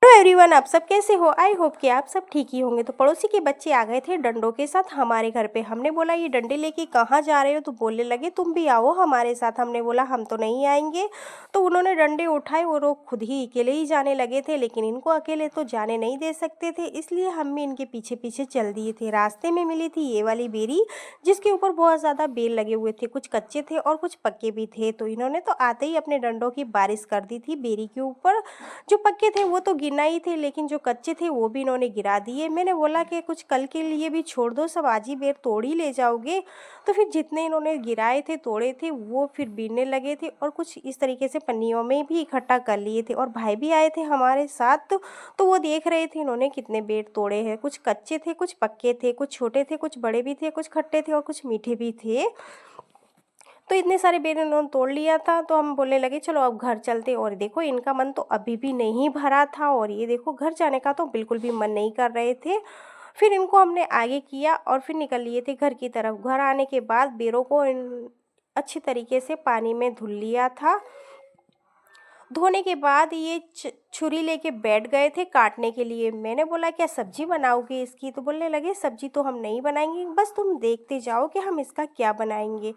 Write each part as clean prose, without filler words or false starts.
Hello everyone, आप सब कैसे हो? आई होप कि आप सब ठीक ही होंगे। तो पड़ोसी के बच्चे आ गए थे डंडों के साथ हमारे घर पे। हमने बोला ये डंडे लेके कहाँ जा रहे हो? तो बोलने लगे तुम भी आओ हमारे साथ। हमने बोला हम तो नहीं आएंगे। तो उन्होंने डंडे उठाए और वो खुद ही अकेले ही जाने लगे थे, लेकिन इनको अकेले तो जाने नहीं दे सकते थे, इसलिए हम भी इनके पीछे पीछे चल दिए थे। रास्ते में मिली थी ये वाली बेरी, जिसके ऊपर बहुत ज़्यादा बेल लगे हुए थे, कुछ कच्चे थे और कुछ पक्के भी थे। तो इन्होंने तो आते ही अपने डंडों की बारिश कर दी थी बेरी के ऊपर। जो पक्के थे वो तो गिरना ही थे, लेकिन जो कच्चे थे वो भी इन्होंने गिरा दिए। मैंने बोला कि कुछ कल के लिए भी छोड़ दो, सब आज ही बेर तोड़ ही ले जाओगे। तो फिर जितने इन्होंने गिराए थे तोड़े थे वो फिर बीनने लगे थे और कुछ इस तरीके से पन्नियों में भी इकट्ठा कर लिए थे। और भाई भी आए थे हमारे साथ, तो वो देख रहे थे इन्होंने कितने बेर तोड़े हैं। कुछ कच्चे थे, कुछ पक्के थे, कुछ छोटे थे, कुछ बड़े भी थे, कुछ खट्टे थे और कुछ मीठे भी थे। तो इतने सारे बेर इन्होंने तोड़ लिया था। तो हम बोलने लगे चलो अब घर चलते। और देखो इनका मन तो अभी भी नहीं भरा था, और ये देखो घर जाने का तो बिल्कुल भी मन नहीं कर रहे थे। फिर इनको हमने आगे किया और फिर निकल लिए थे घर की तरफ। घर आने के बाद बेरों को अच्छी तरीके से पानी में धुल लिया था। धोने के बाद ये छुरी लेके बैठ गए थे काटने के लिए। मैंने बोला क्या सब्जी बनाओगे इसकी? तो बोलने लगे सब्जी तो हम नहीं बनाएंगे, बस तुम देखते जाओ कि हम इसका क्या बनाएंगे।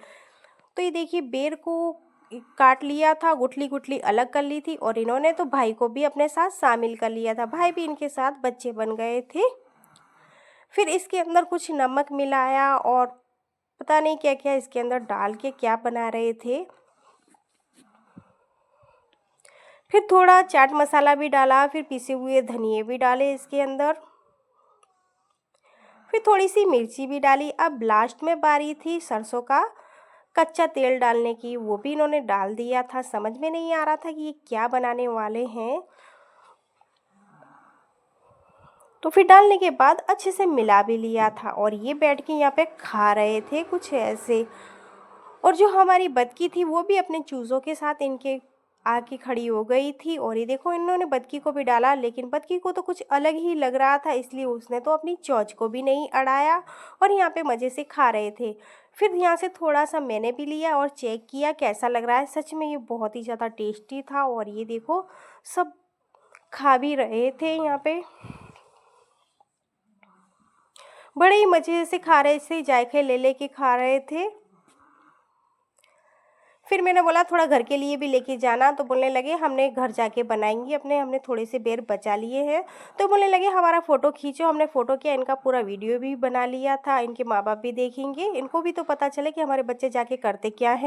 तो ये देखिए बेर को काट लिया था, गुठली गुठली अलग कर ली थी, और इन्होंने तो भाई को भी अपने साथ शामिल कर लिया था। भाई भी इनके साथ बच्चे बन गए थे। फिर इसके अंदर कुछ नमक मिलाया और पता नहीं क्या क्या इसके अंदर डाल के क्या बना रहे थे। फिर थोड़ा चाट मसाला भी डाला, फिर पिसे हुए धनिए भी डाले इसके अंदर, फिर थोड़ी सी मिर्ची भी डाली। अब लास्ट में बारी थी सरसों का कच्चा तेल डालने की, वो भी इन्होंने डाल दिया था। समझ में नहीं आ रहा था कि ये क्या बनाने वाले हैं। तो फिर डालने के बाद अच्छे से मिला भी लिया था, और ये बैठ के यहाँ पे खा रहे थे कुछ ऐसे। और जो हमारी बतकी थी वो भी अपने चूज़ों के साथ इनके आके खड़ी हो गई थी। और ये देखो इन्होंने बतकी को भी डाला, लेकिन बतकी को तो कुछ अलग ही लग रहा था, इसलिए उसने तो अपनी चोंच को भी नहीं अड़ाया और यहाँ पे मज़े से खा रहे थे। फिर यहाँ से थोड़ा सा मैंने भी लिया और चेक किया कैसा लग रहा है। सच में ये बहुत ही ज़्यादा टेस्टी था, और ये देखो सब खा भी रहे थे यहाँ पे, बड़े ही मज़े से खा रहे थे, जायके ले लेके खा रहे थे। फिर मैंने बोला थोड़ा घर के लिए भी लेके जाना। तो बोलने लगे हमने घर जाके बनाएंगे अपने, हमने थोड़े से बेर बचा लिए हैं। तो बोलने लगे हमारा फ़ोटो खींचो। हमने फ़ोटो किया, इनका पूरा वीडियो भी बना लिया था। इनके माँ बाप भी देखेंगे, इनको भी तो पता चले कि हमारे बच्चे जाके करते क्या हैं।